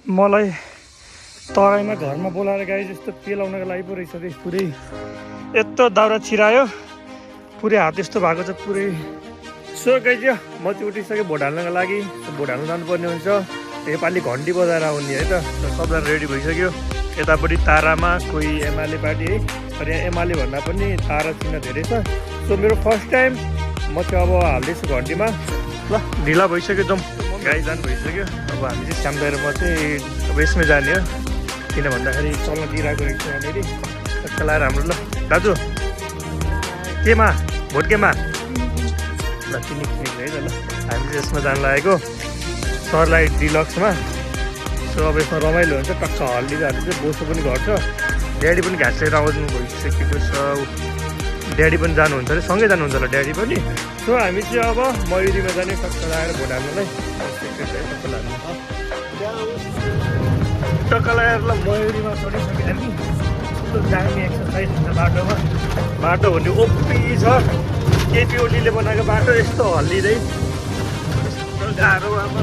मलाई तराईमा घरमा बोलाएर गाई जस्तो पेलाउनको लागि पो रहेछ रे पुरै यत्रो दाउरा छिरायो पुरै हात यस्तो भएको छ पुरै। सो गाई चाहिँ म चाहिँ उठिसकेँ भोट हाल्नको लागि। भोट हाल्नु जानुपर्ने हुन्छ योपालि घन्टी बजाएर आउने है त। सबजना रेडी भइसक्यो। यतापट्टि तारामा कोही एमाले पार्टी है तर यहाँ एमाले भन्दा पनि तारा चिन्ह धेरै छ। सो मेरो फर्स्ट टाइम म चाहिँ अब हाल्दैछु घन्टीमा। ल ढिला भइसक्यो जम गाई जानु भइसक्यो। अब हामी चाहिँ स्यामदाएर म चाहिँ अब यसमै जाने हो किन भन्दाखेरि चल्न दिइरहेको रहेछ यहाँनिर टक्क लाएर हाम्रो। ल दाजु केमा भोट केमा ल किनिक है त। ल हामी चाहिँ यसमा जानु लागेको सरलाई डिलक्समा। सो अब यसमा रमाइलो हुन्छ टक्क हल्लिँदा चाहिँ बोसो पनि घट्छ। ड्याडी पनि घाँस लिएर आउनु भइसकेको छ। ड्याडी पनि जानुहुन्छ अरे सँगै जानुहुन्छ होला ड्याडी पनि। सो हामी चाहिँ अब मयुरीमा जाने टक्क लगाएर भोट हाल्नुलाई टक्क लगाएर ल मयुरीमा चढिसक्यो हामी। यस्तो दामी एक्सर्साइज हुन्छ बाटोमा। बाटो भन्ने ओपी छ केपिओलीले बनाएको बाटो यस्तो हल्लिँदै यस्तो गाह्रो। अब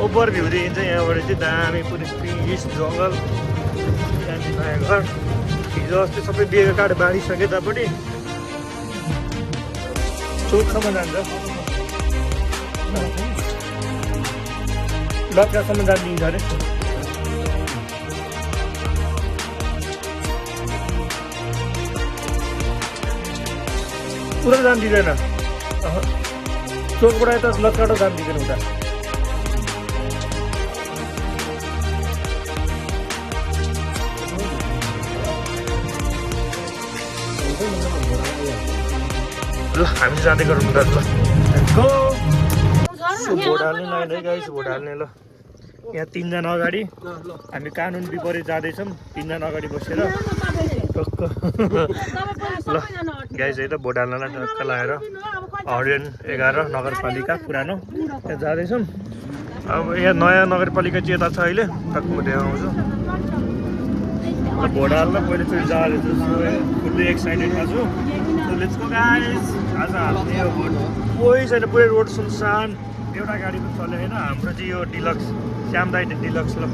ओभर भ्यू देखिन्छ यहाँबाट चाहिँ दामी पुरै पिस जङ्गल दामी नयाँ घर। हिजो अस्ति सबै बिहेको काठ बाँडिसक्यो यतापट्टि चोकसम्म जान्छ लक्कासम्म जान दिन्छ अरे। पुरा जान दिँदैन चोकबाट यता लक्काटो जान दिँदैन उता। ल हामी चाहिँ जाँदै गरौँ त। ल भोट हाल्ने लाइन है गाइस भोट हाल्ने। ल यहाँ तिनजना अगाडि हामी कानुन विपरीत जाँदैछौँ तिनजना अगाडि बसेर टक्क। ल गाइस है त भोट हाल्नलाई टक्क लगाएर हरियन 11 नगरपालिका पुरानो त्यहाँ जाँदैछौँ। अब यहाँ नयाँ नगरपालिका चाहिँ यता छ अहिले टक्क म देखाउँछु। भोट हाल्न पहिलोचोटि जाँदैछु फुल्ली एक्साइटेडमा छु। Let's go guys. आज हाल्ने हो भोट। कोही छैन पुरै रोड सुनसान एउटा गाडी पनि चल्यो होइन। हाम्रो चाहिँ यो डिलक्स श्यामदाई डिलक्स। ल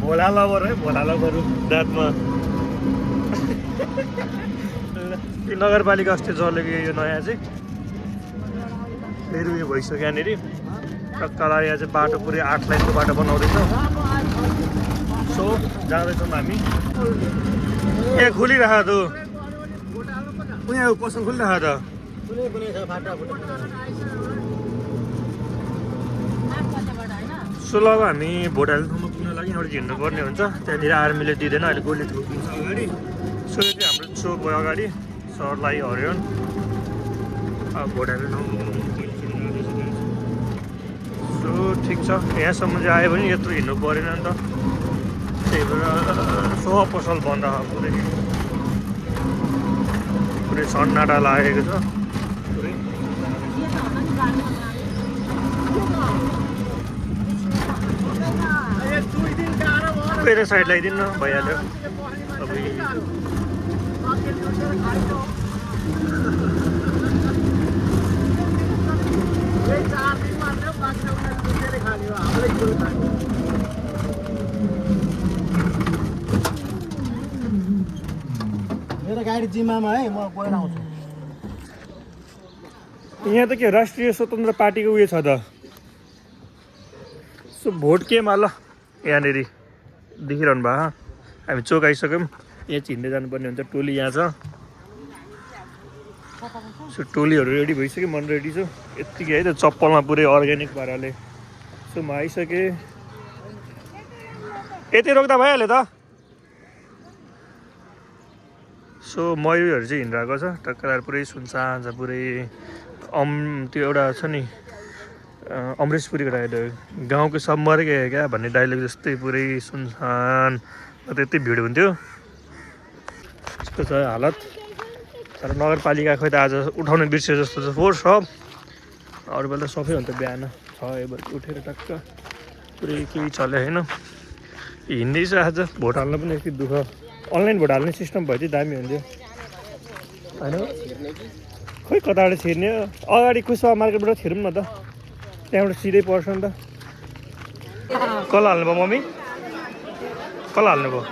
भोला लबर है भोला लबरहरू दाँतमा। यो नगरपालिका अस्ति चलेको यो नयाँ चाहिँ फेरि उयो भइसक्यो यहाँनिर टक्क यहाँ चाहिँ बाटो पुरै 8 लाइनको बाटो बनाउँदैछ। सो जाँदैछौँ हामी। यहाँ खुलिरहेको त उहाँ पसल खुलिरहेको त। सो ल अब हामी भोट हाल्ने ठाउँमा पुग्न लागि यहाँबाट हिँड्नुपर्ने हुन्छ। त्यहाँनिर आर्मीले दिँदैन अहिले गोली ठोकिन्छ अगाडि। सो यो चाहिँ हाम्रो चोक भयो अगाडि सरलाई हरियन। अब भोट हाल्ने ठाउँ सो ठिक छ यहाँसम्म चाहिँ आयो भने यत्रो हिँड्नु परेन नि त। त्यही भएर सब पसल बन्द पुरै पुरै सन्नाटा लागेको छ पुरै। फेरि साइड लगाइदिनु भइहाल्यो। अब मेरो गाडी जिम्मामा है म गएर आउँछु। यहाँ त के राष्ट्रिय स्वतन्त्र पार्टीको उयो छ त। सो भोट केमा ल यहाँनिर देखिरहनु भयो। हामी चोक आइसक्यौँ। यहाँ हिँड्दै जानुपर्ने हुन्छ। टोली यहाँ छ। सो टोलीहरू रेडी भइसक्यो म रेडी छु यत्तिकै है त चप्पलमा पुरै अर्ग्यानिक पाराले। सो म आइसकेँ। यति रोक्दा भइहाल्यो त। सो मयुरहरू चाहिँ हिँडिरहेको छ टक्क पुरै सुनसान छ पुरै। त्यो एउटा छ नि अमरेशपुरीको डाइलग गाउँको सम्मरै गयो क्या भन्ने डाइलग जस्तै पुरै सुनसान। त्यति भिड हुन्थ्यो यस्तो छ हालत। तर नगरपालिका खोइ त आज उठाउनु बिर्स्यो जस्तो छ। फोर्स सब अरू बेला सबै हुन्छ बिहान 6 बजी उठेर टक्क पुरै केही चल्यो होइन। हिँड्दैछ आज भोट हाल्न पनि यति दुःख। अनलाइन भोट हाल्ने सिस्टम भयो चाहिँ दामी हुन्थ्यो होइन। खोइ कताबाट छिर्ने अगाडि कुशवा मार्केटबाट छिरौँ न त। त्यहाँबाट सिधै पर्छ नि त कसलाई हाल्नुभयो मम्मी कसलाई हाल्नुभयो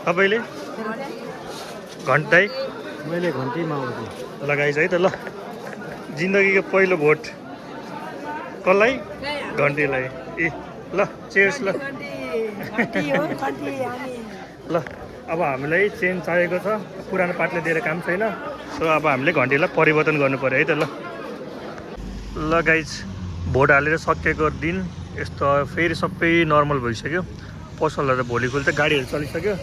तपाईँले घन्टै मैले घन्टीमा आउँछु लगाइज है त ल जिन्दगीको पहिलो भोट कसलाई घन्टीलाई ए ल चेयर्स ल ल अब हामीलाई चेन्ज चाहिएको छ पुरानो पार्टीले दिएर काम छैन सो अब हामीले घन्टीलाई परिवर्तन गर्नु पऱ्यो है त ल गाइज भोट हालेर सकिएको दिन यस्तो फेरि सबै नर्मल भइसक्यो पसलहरू त भोलि खुल्छ गाडीहरू चलिसक्यो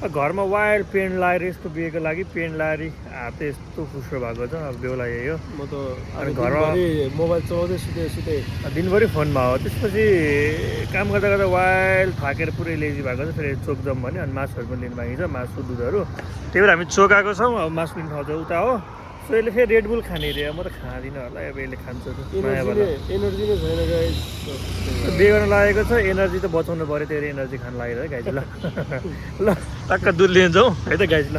घरमा वायर पेन्ट लाएर यस्तो बिहेको लागि पेन्ट लाएर हात यस्तो फुस्रो भएको छ अब बेहुला यही हो म त अनि घरमा मोबाइल चलाउँदै सुते दिनभरि फोनमा हो त्यसपछि काम गर्दा गर्दा वाइल थाकेर पुरै लेजी भएको छ फेरि चोक जाउँ भने अनि मासुहरू पनि लिनु मागिन्छ मासु दुधहरू त्यही भएर हामी चोक आएको छौँ अब मासु लिनु खान्छ उता हो सो यसले फेरि रेडबुल खाने रे म त खाँदिनँ होला अब यसले खान्छ एनर्जी नै छैन गाइस बिहे गर्न लागेको छ एनर्जी त बचाउनु पऱ्यो तेरो एनर्जी खान लागेर है गाइज ल ल टक्क दुध लिन जाउँ है त गाइज ल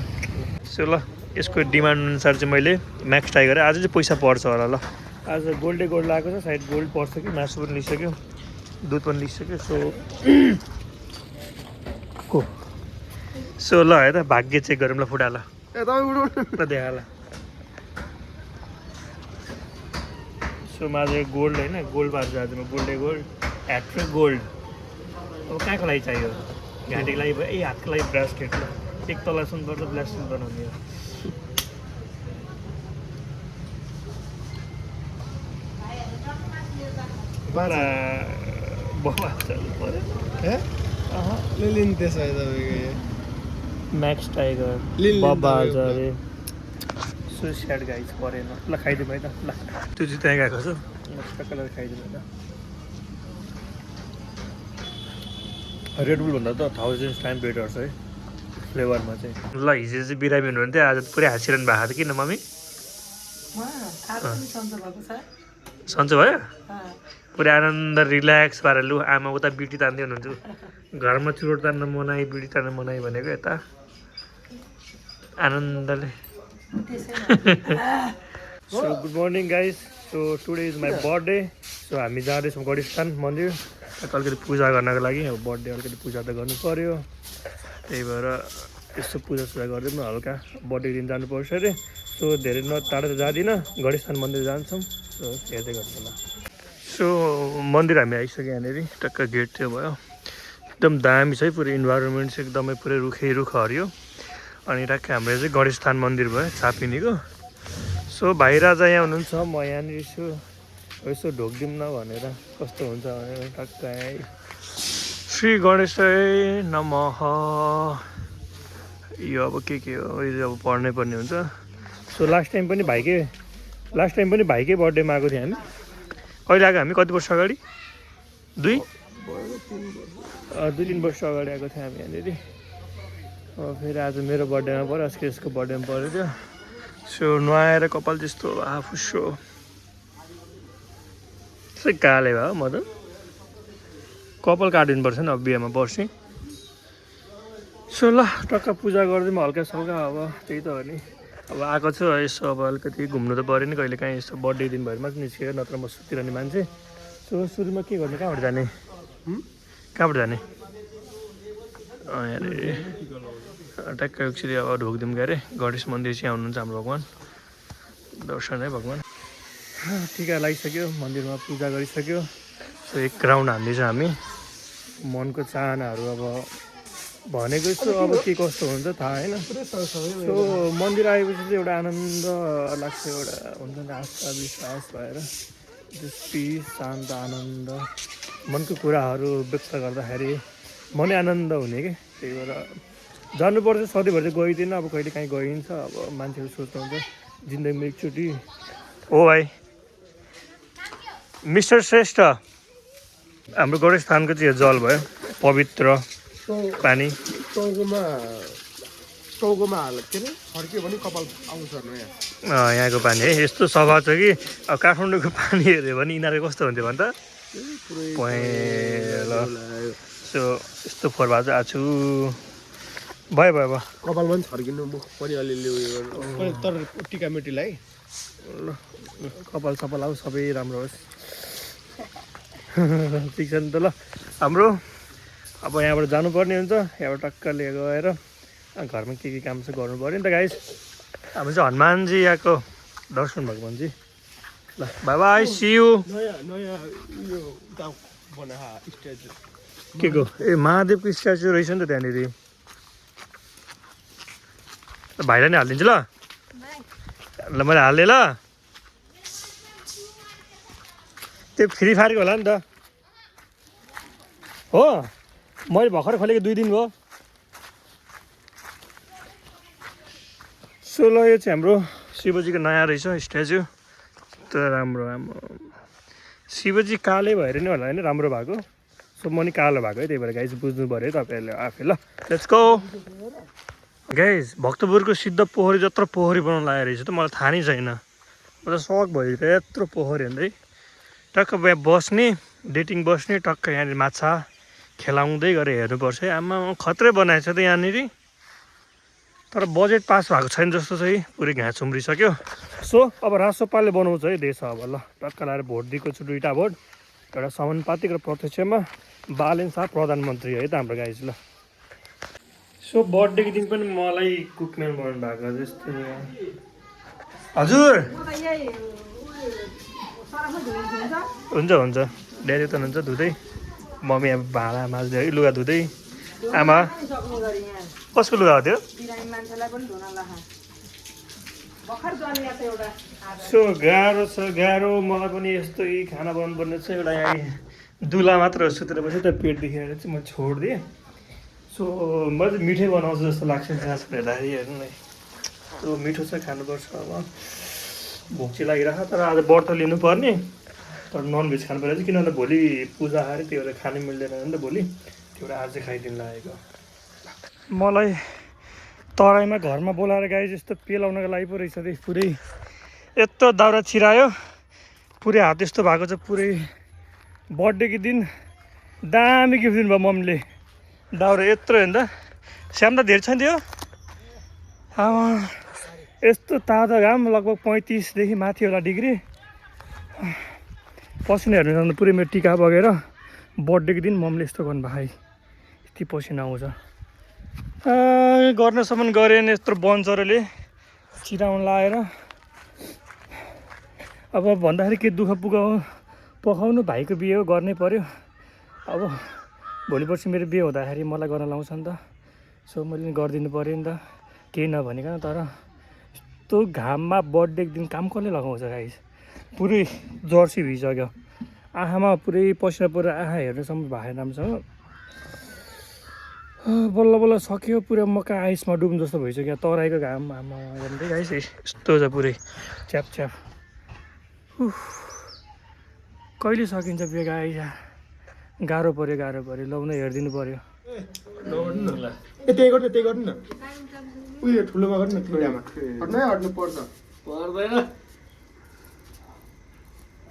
सो ल यसको डिमान्ड अनुसार चाहिँ मैले म्याक्स ट्राई गरेँ आज चाहिँ पैसा पर्छ होला ल आज गोल्डै गोल्ड लगाएको छ सायद गोल्ड पर्छ कि मासु पनि लिइसक्यो दुध पनि लिइसक्यो सो ल है त भाग्य चेक गरौँ ल फुटा ल देखा ल सो आज गोल्ड होइन गोल्ड पार्छ आज म गोल्डै गोल्ड ह्याट्रिक गोल्ड अब कहाँको लागि चाहियो घाँटीको लागि भयो ए हातको लागि ब्रासलेट ल एक तला सुनपर्छ ब्रासलेट बनाउने हो म्याक्स टाइगर बब्बा अरे सुइसाइड गाइज परेन ल खाइदिउँ है त ल त्यो चाहिँ त्यहाँ गएको छ कलर खाइदिउँ होइन रेडबुल भन्दा त 1000 टाइम बेटर छ है फ्लेभरमा चाहिँ ल हिजो चाहिँ बिरामी हुनुहुन्थ्यो आज पुरै हाँसिरहनु भएको थियो किन मम्मी सन्चो भयो पुरै आनन्द रिल्याक्स भएर लु आमा उता बिटी तान्दै हुनुहुन्छ घरमा चुरोट तान्न मनाइ बिटी तान्न मनाइ भनेको यता आनन्दले so good morning guys so today is my birthday so हामी जाँदैछौँ गढीस्थान मन्दिर अलिकति पूजा गर्नको लागि अब बर्थडे अलिकति पूजा त गर्नु पऱ्यो त्यही भएर यसो पूजासुजा गरिदिउँ न हल्का बर्थडे दिन जानुपर्छ अरे सो धेरै टाढो त जाँदिनँ गढीस्थान मन्दिर जान्छौँ सो हेर्दै गर्नु होला सो मन्दिर हामी आइसक्यो यहाँनिर टक्क गेट त्यो भयो एकदम दामी छ है पुरै इन्भाइरोमेन्ट चाहिँ एकदमै पुरै रुखै रुख हरियो अनि टक्क हाम्रो चाहिँ गढीस्थान मन्दिर भयो छापिनीको सो भाइ राजा यहाँ हुनुहुन्छ म यहाँनिर छु यसो ढोकिदिउँ न भनेर कस्तो हुन्छ भनेर टक्क श्री गणेशै नमः यो अब के हो यो अब पढ्नै पर्ने हुन्छ सो लास्ट टाइम पनि भाइकै बर्थडेमा आएको थियो हामी कहिले आएको हामी कति वर्ष अगाडि 2-3 वर्ष अगाडि आएको थियो हामी यहाँनिर अब फेरि आज मेरो बर्थडेमा पऱ्यो अस्ति यसको बर्थडेमा पऱ्यो थियो सो नुहाएर कपाल त्यस्तो आफुसो त्यस्तै काले भयो म त कपाल काटिनुपर्छ नि अब बिहामा पर्सि सो ल टक्क पूजा गरिदिउँ हल्का सल्का अब त्यही त हो नि अब आएको छु यसो अब अलिकति घुम्नु त पऱ्यो नि कहिले काहीँ यस्तो बर्थडे दिनभरि मात्र निस्केर नत्र म सुतिरहने मान्छे सो सुरुमा के गर्ने कहाँबाट जाने टक्क एकचोटि अब ढोकिदिउँ के अरे गणेश मन्दिर चाहिँ आउनुहुन्छ हाम्रो भगवान् दर्शन है भगवान् टिका लगाइसक्यो मन्दिरमा पूजा गरिसक्यो सो एक राउन्ड हान्दैछ हामी मनको चाहनाहरू अब भनेको जस्तो अब के कस्तो हुन्छ थाहा होइन सो मन्दिर आएपछि चाहिँ एउटा आनन्द लाग्छ एउटा हुन्छ नि आस्था विश्वास भएर पिस शान्त आनन्द मनको कुराहरू व्यक्त गर्दाखेरि मनै आनन्द हुने कि त्यही भएर जानुपर्छ सधैँभरि चाहिँ गइदिनँ अब कहिले काहीँ गइन्छ अब मान्छेहरू सोच्नुहुन्छ जिन्दगीमा एकचोटि हो भाइ मिस्टर श्रेष्ठ हाम्रो गणेशस्थानको चाहिँ जल भयो पवित्र पानी टाउकोमा के अरे फर्क्यो भने कपाल आउँछ यहाँको पानी है यस्तो सफा छ कि अब काठमाडौँको पानी हेऱ्यो भने यिनीहरूको कस्तो हुन्थ्यो भने त पहेँलो सो यस्तो फोहोर भएको चाहिँ आछु भयो कपालमा पनि छर्किनु मुख पनि अलिअलि उयो तर टिकामेटीलाई ल कपाल सपाल आऊ सबै राम्रो होस् ठिक छ नि त ल हाम्रो अब यहाँबाट जानुपर्ने हुन्छ यहाँबाट टक्कले गएर घरमा के काम छ गर्नु पऱ्यो नि त गाइस हाम्रो चाहिँ हनुमानजी यहाँको दर्शन भगवान्जी ल बाई बाई सी यू नयाँ नयाँ यो उता बनाएको स्ट्याचु के को ए महादेवको स्ट्याचु रहेछ नि त त्यहाँनिर भाइलाई नै हालिदिन्छु ल ल मैले हालेँ ल त्यो फ्री फायरको होला नि त हो मैले भर्खर खोलेको 2 दिन भयो सो ल यो चाहिँ हाम्रो शिवजीको नयाँ रहेछ स्ट्याचु तर राम्रो राम्रो शिवजी कालै भएर नि होला होइन राम्रो भएको सो म नि कालो भएको है त्यही भएर गाइज बुझ्नु पऱ्यो है तपाईँहरूले आफै ल लेट्स गो गाइज भक्तपुरको सिद्ध पोखरी जत्रो पोखरी बनाउनु लागेको रहेछ त मलाई थाहा नै छैन म त सक भइरहेको यत्रो पोखरी हेर्दै टक्क बस्ने डेटिङ बस्ने टक्क यहाँनिर माछा खेलाउँदै गरेर हेर्नुपर्छ है आमा खत्रै बनाएछ त यहाँनिर तर बजेट पास भएको छैन जस्तो छ है पुरै घाँस उम्रिसक्यो सो अब राजसपाले बनाउँछ है देश अब ल टक्क लाएर भोट दिएको छु 2टा भोट एउटा समानुपातिक र प्रत्यक्षमा बालेन शाह प्रधानमन्त्री है त हाम्रो गाइज ल सो बर्थडेको दिन पनि मलाई कुकम्यान बनाउनु भएको जस्तो हजुर हुन्छ हुन्छ ड्याडी त हुन्छ धुँदै मम्मी अब भाँडा माझ्दै है लुगा धुँदै आमा कसको लुगा हो त्यो सो गाह्रो छ गाह्रो मलाई पनि यस्तै खाना बनाउनु पर्ने छ एउटा यहाँ दुला मात्र सुतेर बस्यो त पेट देखेर चाहिँ म छोडिदिएँ सो म चाहिँ मिठै बनाउँछु जस्तो लाग्छ खास हेर्दाखेरि हेर्नु नै सो मिठो छ खानुपर्छ अब भोक चाहिँ लागिरहेको तर आज व्रत लिनुपर्ने तर ननभेज खानु पऱ्यो किनभने भोलि पूजा खाएर त्यो भएर खानु मिल्दैन नि त भोलि त्यो भएर आज चाहिँ खाइदिनु लागेको मलाई तराईमा घरमा बोलाएर गाई जस्तो पेलाउनको लागि पो रहेछ त्यो पुरै यत्रो दाउरा छिरायो पुरै हात यस्तो भएको छ पुरै बर्थडेको दिन दामी गिफ्ट दिनुभयो मम्मीले दाउरा यत्रो हेर्नु त स्याम त धेरै छैन थियो यस्तो ताजा घाम लगभग 35 देखि माथि होला डिग्री पसिना हेर्नु पुरै मेरो टिका बगेर बर्थडेको दिन मम्मीले यस्तो गर्नुभयो है यति पसिना आउँछ गर्नसम्म गरेन यत्रो बनचरोले चिराउनु लाएर अब भन्दाखेरि के दुःख पुग हो पकाउनु भाइको बिहे हो गर्नै पर्यो अब भोलि पर्सि मेरो बिहे हुँदाखेरि मलाई गर्न लाउँछ नि त सो मैले नि गरिदिनु पऱ्यो नि त केही नभनिकन तर यस्तो घाममा बर्थडेको दिन काम कसले लगाउँछ गाइस पुरै जर्सी भिज्यो आँखामा पुरै पसिना पुरा आँखा हेर्नुसम्म भएन राम्रोसँग बल्ल बल्ल सक्यो पुरा मक्का आइसमा डुब्नु जस्तो भइसक्यो तराईको घाम आमा हेर्दै गाइस यस्तो छ पुरै च्याप च्याप कहिले सकिन्छ बिहे गाइस गाह्रो पऱ्यो लाउन हेरिदिनु पऱ्यो त्यही गर्नु न उयो ठुलोमा गर्नु न ठुलोमा हट्नु पर्छ पर्दैन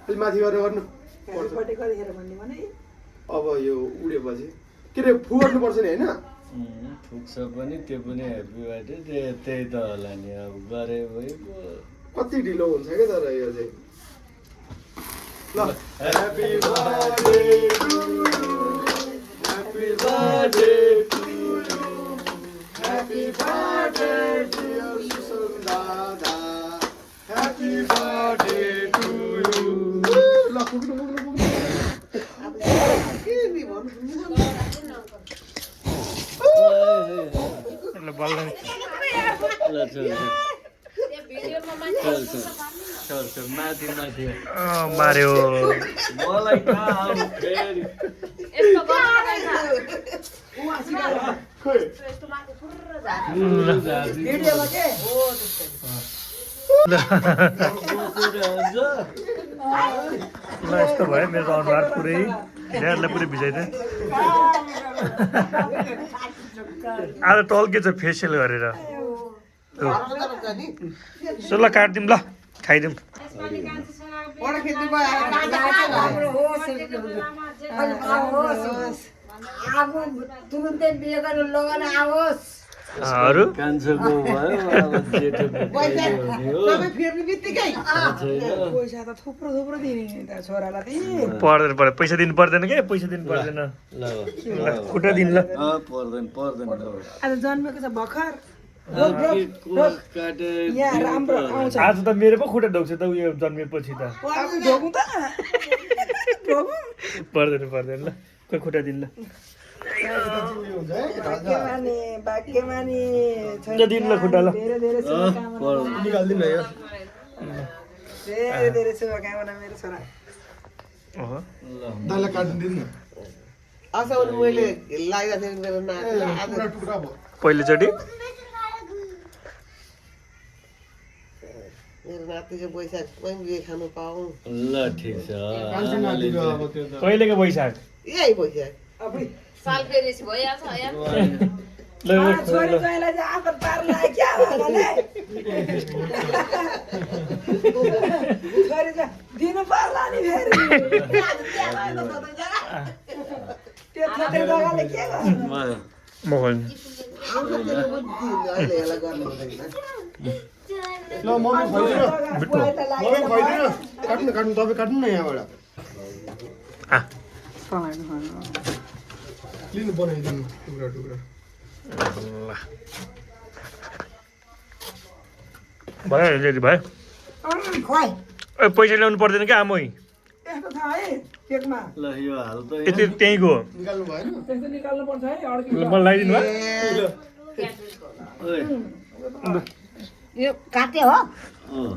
अलि माथि गरेर गर्नु अब यो उडेपछि के अरे फु गर्नुपर्छ नि होइन ठुक्छ पनि त्यो पनि ह्याप्पी बर्थडे त्यही त होला नि अब गरे भयो कति ढिलो हुन्छ क्या तर यो चाहिँ ल happy birthday to you happy birthday to you happy birthday dear Susan दादा ह्याप्पी बर्थडे टु यु ल पुग्नु माथि माथि मार्यो मलाई कहाँ आऊ फेरि ल यस्तो भयो मेरो त अनुहार पुरै ड्याडलाई पुरै भिजाइदिएँ आज टल्केछ फेसियल गरेर सो ल काटिदिउँ ल खाइदिउँ तुरुन्तै बिहे गर्नु लगन आओस् अरू कान्छोको भयो अब जेठोको पैसा कहिले हुने हो तपाईँ फेर्ने बित्तिकै छैन पैसा त थुप्रो थुप्रो दिने नि त छोरालाई दिने पर्दैन पर्दैन पैसा दिनु पर्दैन के पैसा दिनु पर्दैन ल ल खुट्टा दिनु ल पर्दैन पर्दैन ल आज जन्मेको छ भर्खर कोष काटे यहाँ राम्रो आउँछ आज त मेरो पो खुट्टा ढोक्छ त उयो जन्मेपछि त ढोगौँ त ढोगौँ पर्दैन पर्दैन ल कोही खुट्टा दिनु ल भाग्यमानी ल दिनु ल खुट्टा ल धेरै धेरै शुभकामना निकाल्दिनु यो धेरै धेरै शुभकामना मेरो छोरा अहँ। दाइलाई काटिदिनु न असाउने मैले लगाइरहेको थिएँ मेरो नाति आज पुरा टुक्रा भयो पहिलोचोटि मेरो नातिको पैसा पनि खानु पाऊँ ल ठिक छ कान्छी नातिको अब त्यो त कहिलेको वैशाख यही पैसा साल फेरि भइहाल्छ यहाँ ल ल छोरी ज्वाइँलाई चाहिँ आफत पार्ला क्या भने छोरी चाहिँ दिनु पर्ला नि फेरि त्यो छोटै जग्गाले के गर्नु म खोल्नु अहिले यसलाई गर्नु हुँदैन ल मम्मी खुवाइदिनु मम्मी खुवाइदिनु काट्नु काट्नु तपाईँ काट्नु न यहाँबाट लिनु बनाइदिनु टुक्रा टुक्रा भयो रेडी भयो खुवाइ ए पैसा ल्याउनु पर्दैन क्या आमै यस्तो छ है केकमा ल यो हाल त यति त्यहीँको निकाल्नु भएन त्यस्तो निकाल्नु पर्छ है अड्किन्छ मलाई लगाइदिनु भयो ओइ यो काट्यो हो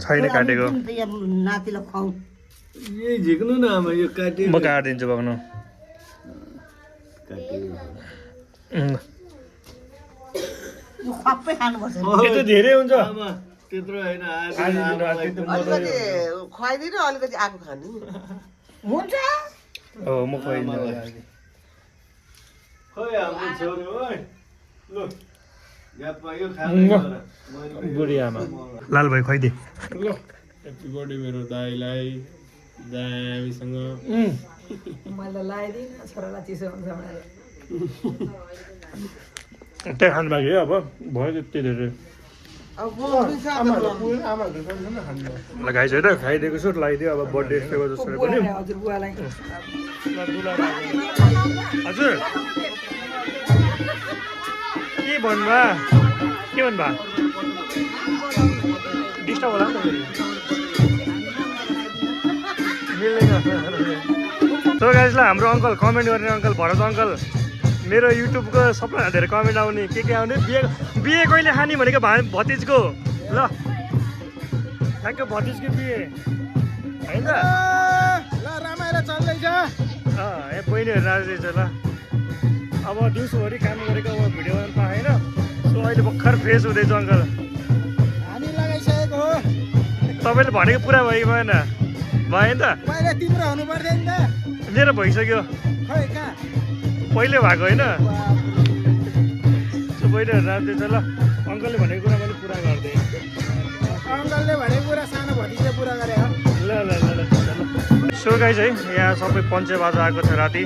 छैन काटेको यो नातिलाई खुवाउ यही झिक्नु न आमा यो काट्यो म काटिदिन्छु बग्नु काट्यो यो सबै खानुपर्छ यति धेरै हुन्छ आमा त्यत्रो होइन अलिकति अलिकति खुवाइदिनु अलिकति आगो खानु हुन्छ हो म खुवाइदिन्छु खोइ हाम्रो छोरो ओइ लु यहाँ पायो खानु बुढी आमा लाल भाइ खुवाइदिए ल ह्याप्पी बर्थडे मेरो दाइलाई दामीसँग मैले लगाइदिनँ छोरालाई चिसो हुन्छ भनेर त्यहाँ खानु बाँकी है अब भयो त्यति धेरै अब बुझ्नु छ आमाहरू सबैजना खानु लगाइछ होइन खाइदिएको छु लगाइदियो अब बर्थडे सेवा जसरी पनि हजुरबुवालाई हजुर के भन्नुभयो के भन्नुभयो डिस्टर्ब होला नि त मिल्दैन सो गाइजलाई हाम्रो अङ्कल कमेन्ट गर्ने अङ्कल भरत अङ्कल मेरो युट्युबको सबैभन्दा धेरै कमेन्ट आउने के आउने बिहे कहिले खाने भनेको भतिजको ल ठ्याक्क भतिजको बिहे होइन ल रमाइलो चल्दैछ ए बहिनीहरू राख्दैछ ल अब दिउँसोभरि काम गरेको अब भिडियो बनाउनु पाएन सो अहिले भर्खर फ्रेस हुँदैछ अङ्कल हामी लगाइसकेको हो तपाईँले भनेको पुरा भयो भएन भएन त पहिला तिम्रो हुनु पर्थ्यो नि त मेरो भइसक्यो खै कहाँ पहिले भएको होइन सो बहिनीहरू राख्दैछ ल अङ्कलले भनेको कुरा मैले पुरा गरिदिएँ अङ्कलले भनेको कुरा सानो भतिजले पुरा गरे हो ल ल ल ल सो गाइज है यहाँ सबै पञ्चे बाजा आएको छ राति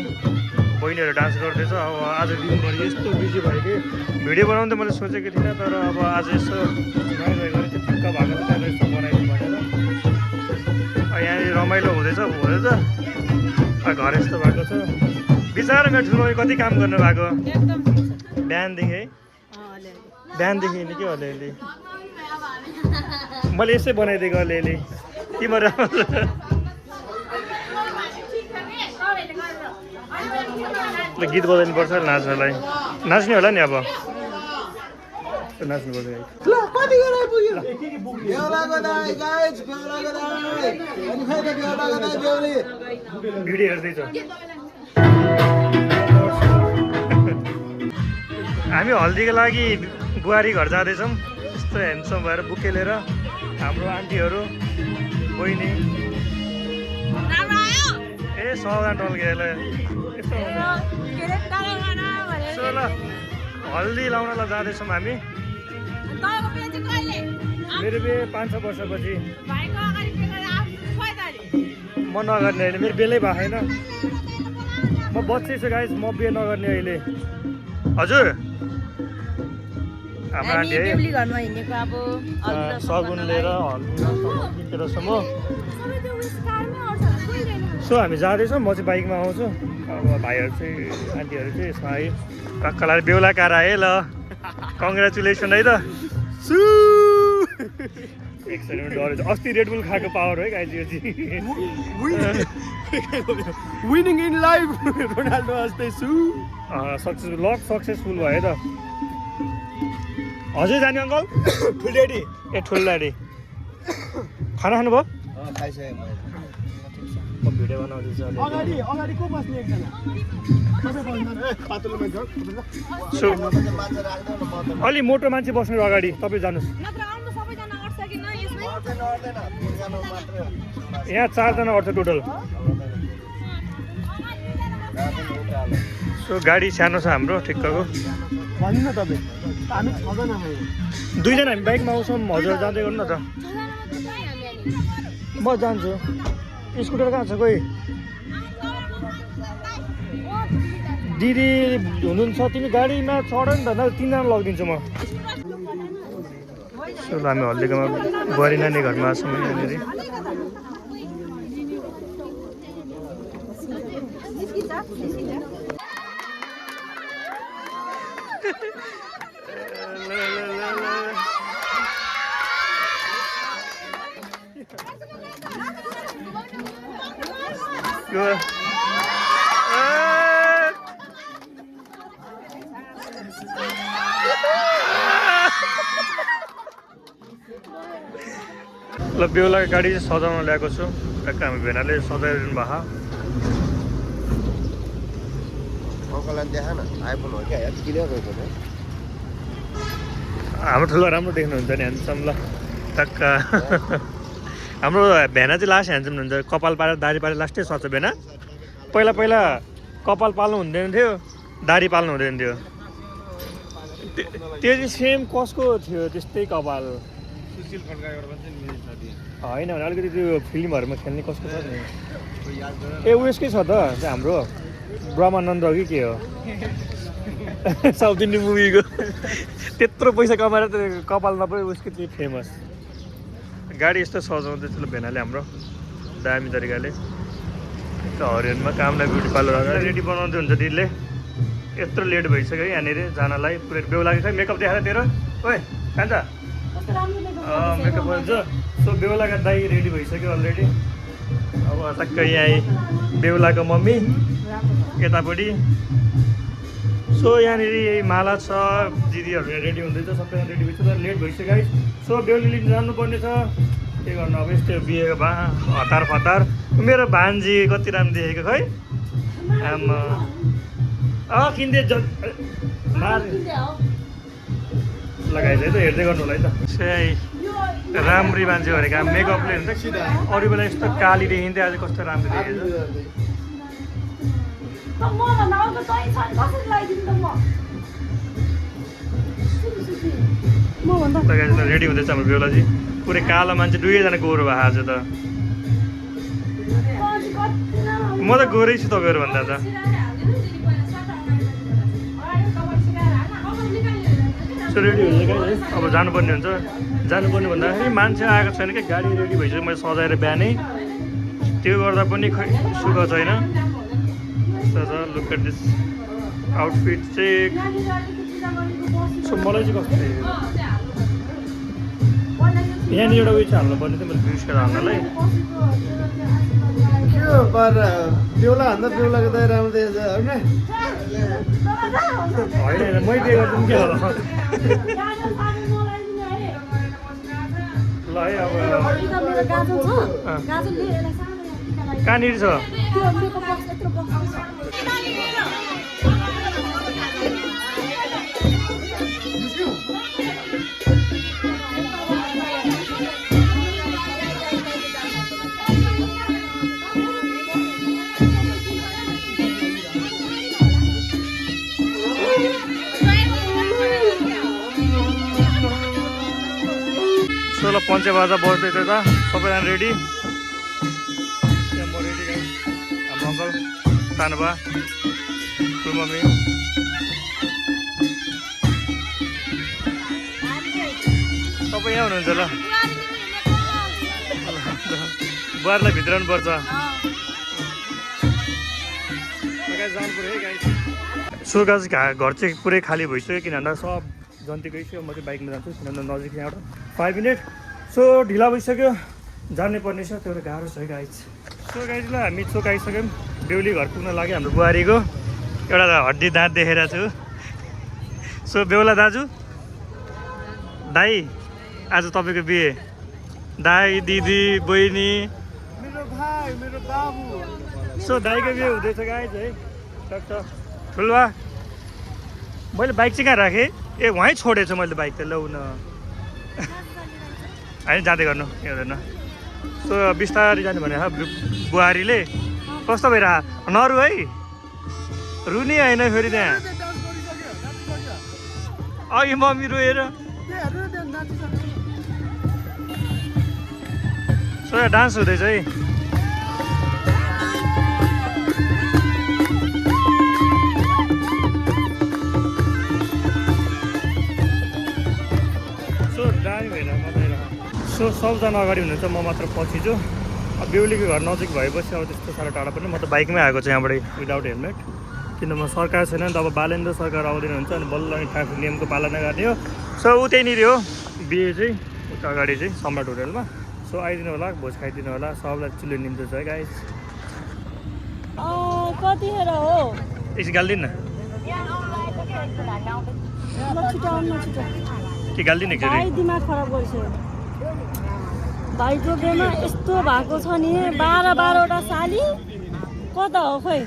बहिनीहरू डान्स गर्दैछ अब आज दिनभरि यस्तो बिजी भयो कि भिडियो बनाउनु त मैले सोचेको थिइनँ तर अब आज यसो नयाँ गरेर त्यो ठिक्क भएको छ त्यहाँबाट यस्तो बनाइदिउँ भनेर यहाँनिर रमाइलो हुँदैछ घर यस्तो भएको छ बिचरा मेरो ठुलो कति काम गर्नु भएको बिहानदेखि है बिहानदेखि नि के अलिअलि मैले यसै बनाइदिएको अलिअलि तिमीहरू ल गीत बजाउनु पर्छ नाच्नलाई नाच्ने होला नि अब नाच्नुपर्छ ल कति गरे पुग्यो बेहुलाको दाइ गाइस बेहुलाको दाइ अनि खै त बेहुलाको दाइ बेहुली भिडियो हेर्दैछ हामी हल्दीको लागि बुहारी घर जाँदैछौँ यस्तो ह्यान्डसम भएर बुके लिएर हाम्रो आन्टीहरू बहिनी ए सावधान टल्केलाई यस्तो ल हल्दी लाउनलाई जाँदैछौँ हामी मेरो बिहे 5-6 वर्षपछि म नगर्ने अहिले मेरो बेलै भएको छैन म बच्चै छु गाइस म बिहे नगर्ने अहिले हजुर हाम्रो आन्टी है बेहुली घरमा हिँडेको अब सगुन लिएर हल्दीसम्म सो हामी जाँदैछौँ म चाहिँ बाइकमा आउँछु अब भाइहरू चाहिँ आन्टीहरू चाहिँ यसमा आयो कक्कालाई बेहुला कार आयो ल कङ्ग्रेचुलेसन है त सु एक सेकेन्ड डरेछ अस्ति रेडबुल खाएको पावर है गाइजी विनिङ इन लाइफ रोनाल्डो अस्ति सक्सेसफुल लक सक्सेसफुल भयो त हजुर जाने अङ्कल फुल रेडी ए ठुलो ड्याडी खाना खानुभयो खाइसकेँ मैले म भिडियो बनाउँदैछु अगाडि अगाडि को बस्ने एकजना पातलोमा सो मान्छे राख्दैन म त अलि मोटो मान्छे बस्नु अगाडि तपाईँ जानुहोस् अट्दैन तिनजना मात्रै हो यहाँ 4 जना अट्छ टोटल सो गाडी सानो छ हाम्रो ठिक्कको भन्नु न तपाईँ हामी 6 जना आयौँ 2 जना हामी बाइकमा आउँछौँ हजुर जाँदै गर्नु न त म जान्छु स्कुटर कहाँ छ कोही दिदी हुनुहुन्छ तिमी गाडीमा चढ नि त न 3 जना लगिदिन्छु म सो हामी हल्दीकोमा बुहारी नानी घरमा छौँ यहाँनिर ल बेहुलाको गाडी चाहिँ सजाउन ल्याएको छु टक्क हामी भेनाले सजाइदिनु भएको अङ्कललाई देखा न आइफोन हो क्या क्लियर रहेको छ हाम्रो ठुलो राम्रो देख्नुहुन्छ नि ह्यान्डसम ल टक्क हाम्रो भेना चाहिँ लास्ट ह्यान्डसम हुन्छ कपाल पारेर दारी पारेर लास्टै सर्छ भेना पहिला पहिला कपाल पाल्नु हुँदैन थियो दारी पाल्नु हुँदैन थियो त्यो चाहिँ सेम कसको थियो त्यस्तै कपाल होइन भने अलिकति त्यो फिल्महरूमा खेल्ने कसको छ नि ए उयसकै छ त हाम्रो ब्रह्मानन्द हो कि के हो साउथ इन्डियन मुभीको त्यत्रो पैसा कमाएर त कपाल नपरे उसको चाहिँ फेमस गाडी यस्तो सजाउँदै थियो भेनाले हाम्रो दामी तरिकाले हरियनमा कामना ब्युटी पार्लर रेडी बनाउँदै हुन्छ दिदीले यत्रो लेट भइसक्यो यहाँनिर जानलाई पुरै बेहुलाको खै मेकअप देखाएर तेरो ओए कान्छ मेकअप भन्छ सो बेहुलाका दाई रेडी भइसक्यो अलरेडी अब टक्क यहाँ बेहुलाको मम्मी यतापट्टि सो यहाँनिर यही माला छ दिदीहरू रेडी हुँदैछ सबैजना रेडी भइसक्यो तर लेट भइसक्यो है सो बेहुली लिनु जानुपर्ने छ के गर्नु अब यस्तै बिहेको हतार फतार मेरो भान्जी कति राम्रो देखेको खै आमा किन्दै लगाइन्छ है त हेर्दै गर्नु होला है त त्यही राम्री मान्छे भनेको अब मेकअपले हुन्छ अरू बेला यस्तो काली देखिन्थ्यो आज कस्तो राम्रो देखिन्छ रेडी हुँदैछ हाम्रो बेहुलाजी पुरै कालो मान्छे 2 जना गोरो भएको आज त म त गोरै छु तपाईँहरू भन्दा त सो रेडी हुन्छ क्या है अब जानुपर्ने हुन्छ जानुपर्ने भन्दाखेरि मान्छे आएको छैन क्या गाडी रेडी भइसक्यो मैले सजाएर बिहानै त्यो गर्दा पनि खै सुख छैन लुक एट दिस आउटफिट चाहिँ सो मलाई चाहिँ कस्तो यहाँनिर एउटा उयो चाहिँ हाल्नुपर्ने थियो मैले बिर्सेर हाल्नलाई पर बेहुला भन्दा बेहुलाको दाइ राम्रो देखेछ होइन होइन मैले दिएको पनि के होला ल है अब कहाँनिर छ सोह्र पञ्चे बाजा बज्दैछ त सबैजना रेडी म रेडी गाई हाम्रो अङ्कल सानोबा ठुलो मम्मी तपाईँ यहाँ हुनुहुन्छ ल बुहारीलाई भित्राउनु पर्छ जानु पऱ्यो है गाइस सो गाइस घर चाहिँ पुरै खाली भइसक्यो किन भन्दा सब जन्ती गइसक्यो म चाहिँ बाइकमा जान्छु किनभने नजिक यहाँबाट 5 मिनट सो ढिला भइसक्यो जानै पर्ने छ त्यो गाह्रो छ है गाइस सो गाइस ल हामी चोक आइसक्यौँ बेहुली घर पुग्न लाग्यो हाम्रो बुहारीको एउटा हड्डी दाँत देखेर छु सो बेहुला दाजु दाई आज तपाईँको बिहे दाई दिदी बहिनी मेरो भाइ मेरो बाबु सो दाईको बिहे हुँदैछ गाइस है टक्क ठुलबा मैले बाइक चाहिँ कहाँ राखेँ ए वहीँ छोडेछु मैले बाइक त ल्याउन होइन जाँदै गर्नु के हुँदैन सो बिस्तारै जाने भने बुहारीले कस्तो भइरह नरु है रुनी होइन फेरि त्यहाँ अघि मम्मी रोएर सो यहाँ डान्स हुँदैछ है सो दामी भएर सो सबजना अगाडि हुनुहुन्छ म मात्र पछि छु अब बेहुलीको घर नजिक भएपछि अब त्यस्तो साह्रो टाढा पनि म त बाइकमै आएको छु यहाँबाट विदाउट हेलमेट किन म सरकार छैन नि त अब बालेन्द्र सरकार आउँदैन हुन्छ अनि बल्ल अनि ट्राफिक नियमको पालना गर्ने हो सो ऊ त्यहीँनिर हो बिहे चाहिँ उता अगाडि चाहिँ सम्राट होटलमा सो आइदिनु होला भोज खाइदिनु होला सबलाई चिल्लो निम्तो छ है गाइस कतिखेर हो एकछिन गालिदिनु न के गालिदिनु एकचोटि भाइ दिमाग खराब गरिसक्यो भाइको बेमा यस्तो भएको छ नि 12-12वटा साली कता हो खोइ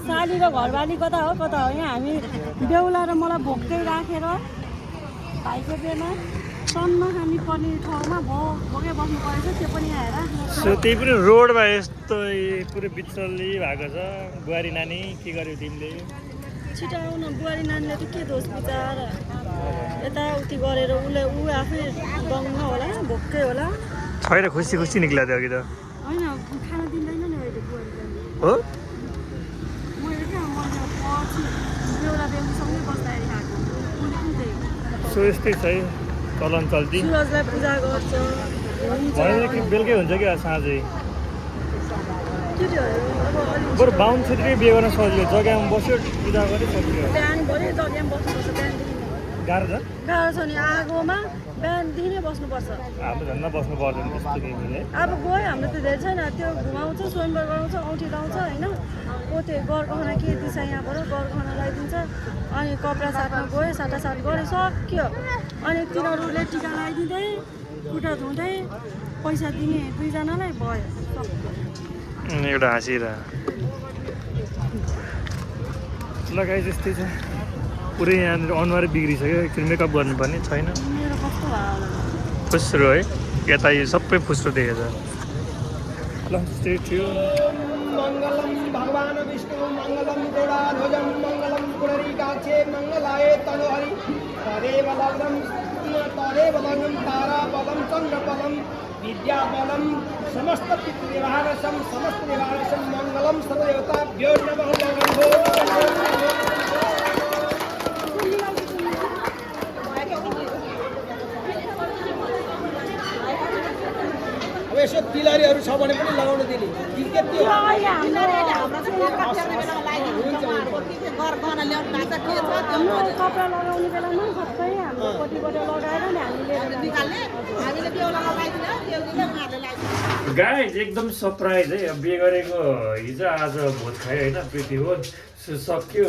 साली र घरवाली कता हो यहाँ हामी बेहुला र मलाई भोकै राखेर भाइको बेमा सन्न खानी पर्ने ठाउँमा भोकै बस्नु परेछ त्यो पनि आएर सो त्यही पनि रोडमा यस्तो पुरै बिचल्ली भएको छ बुहारी नानी के गर्यो तिमीले छिटो आउन बुहारी नानीले त के दोष विचार यताउति गरेर उसले ऊ आफै दङ्ग होला भोकै होला छैन खुसी खुसी निक्ला थियो अघि त होइन खाना दिँदैन नि अहिले बुहारी हो मैले क्या मैले पछि बेहुला बेहुलीसँगै बस्दाखेरि खाएको सो यस्तै छ है चलन चल्ती सुरजलाई पूजा गर्छ भने कि बेलुकै हुन्छ कि साँझै केटीहरू अब अलिक बरु बाहुन छेत्री बिहे गर्न सजिलो जग्गामा बस्यो पूजा गरे सकियो बिहानभरि जग्गामा बस्नुपर्छ बिहानदेखि गाह्रो छ गाह्रो छ नि आगोमा बिहानदेखि नै बस्नुपर्छ हाम्रो झन् बस्नु पर्दैन त्यस्तो केहीले अब गयो हाम्रो त धेरै छैन त्यो घुमाउँछ स्वयंवर गराउँछ औँठी लाउँछ होइन पोते गरगहना के दिन्छ यहाँबाट गरगहना लगाइदिन्छ अनि कपडा साट्न गयो साटासाट गऱ्यो सक्यो अनि तिनीहरूले टिका लगाइदिँदै खुट्टा धुँदै पैसा दिने दुईजनालाई भयो एउटा हाँसिएर लगाइ जस्तै छ पुरै यहाँनिर अनुहारै बिग्रिसक्यो एकचोटि मेकअप गर्नुपर्ने छैन मेरो कस्तो भयो होला फुस्रो है यता यो सबै फुस्रो देखेछ ल स्टे ट्युन मङ्गलम भगवान विष्णु मङ्गलम गरुडाध्वजं मङ्गलम पुंडरीकाक्षे मङ्गलाय तनोहरि तदेव लग्नं ताराबलं चन्द्रबलं विद्याबलं समस्त पितृनिवारसं समस्त निवारसं मङ्गलं सर्वदेवताभ्यो नमः अब यसो तिलहरीहरू छ भने पनि लगाउन दिने कि के त्यो कपडा लगाउने बेलामा सबै हाम्रो पट्टिबाट लगाएर नि हामीले गाइज एकदम सरप्राइज है अब बिहे गरेको हिजो आज भोज खायो होइन प्रीति भोज सक्यो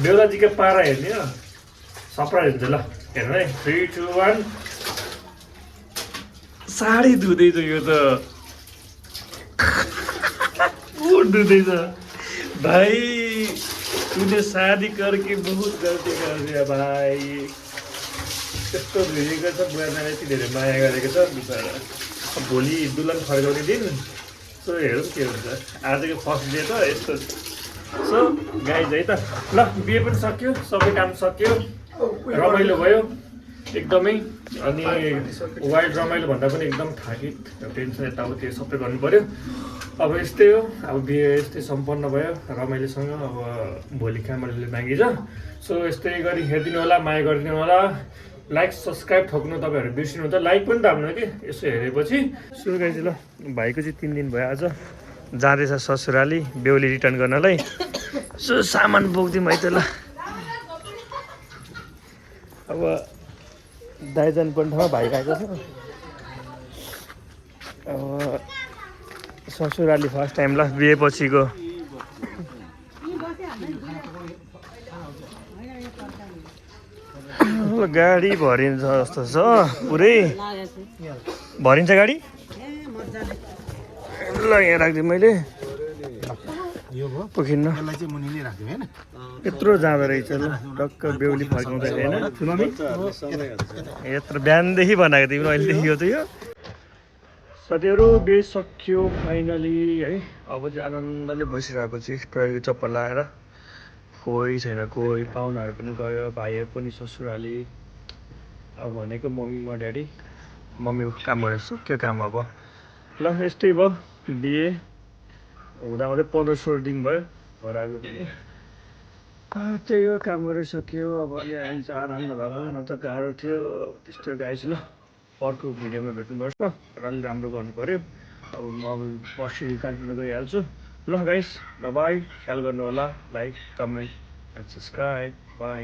बेहुलाजीको पारा हेर्ने हो सरप्राइज हुन्छ ल हेर्नु है 3, 2, 1 साडी धुँदैछ यो त धुँदैछ भाइ तूने शादी करके बहुत गल्ती कर दिया भाइ त्यस्तो धुइएको छ बुहारीलाई यति धेरै माया गरेको छ बिचरा भोलि दुल्हन फर्काउने दिन सो हेरौँ के हुन्छ आजको फर्स्ट डे त यस्तो सो गाइज है त ल बिहे पनि सक्यो सबै काम सक्यो रमाइलो भयो एकदमै अनि वाइल्ड रमाइलो भन्दा पनि एकदम थाकित टेन्सन यताउति सबै गर्नु पऱ्यो अब यस्तै हो अब बिहे यस्तै सम्पन्न भयो रमाइलोसँग अब भोलि कामले मागिन्छ सो यस्तै गरी हेरिदिनु होला माया गरिदिनु होला लाइक सब्सक्राइब ठोक्नु तपाईँहरू बिर्सिनु त लाइक पनि दाब्नु कि यसो हेरेपछि सो गाइज ल भाइको चाहिँ 3 दिन भयो आज जाँदैछ ससुराली बेहुली रिटर्न गर्नलाई सो सामान बोक्दिउँ है त ल अब दाइ जानुपर्ने ठाउँमा भाइ गएको छ अब ससुराली फर्स्ट टाइम ल बिहेपछिको गाडी भरिन्छ जस्तो छ पुरै भरिन्छ गाडी ल यहाँ राखिदिएँ मैले पोखिन्न यत्रो जाँदो रहेछ ल टक्क बेहुली फर्काउँदै होइन मम्मी यत्रो बिहानदेखि बनाएको तिमीले अहिलेदेखि हो त यो साथीहरू बेसक्यो फाइनली है अब चाहिँ आनन्दले बसिरहेको छु प्रयोग चप्पल लाएर कोही छैन कोही पाहुनाहरू पनि गयो भाइहरू पनि ससुराली अब भनेको मम्मी ड्याडी मम्मीको काम गरेर सक्यो काम अब ल यस्तै भयो बिहे हुँदा हुँदै 15-16 दिन भयो घर आएको त्यही हो काम गरेर सक्यो अब अहिले आराम नभएको न त गाह्रो थियो त्यस्तो गाइस ल अर्को भिडियोमा भेट्नुपर्छ र अलिक राम्रो गर्नु पऱ्यो अब म पर्सि काठमाडौँ गइहाल्छु ल गाइस बाई ख्याल गर्नु होला like comment and subscribe by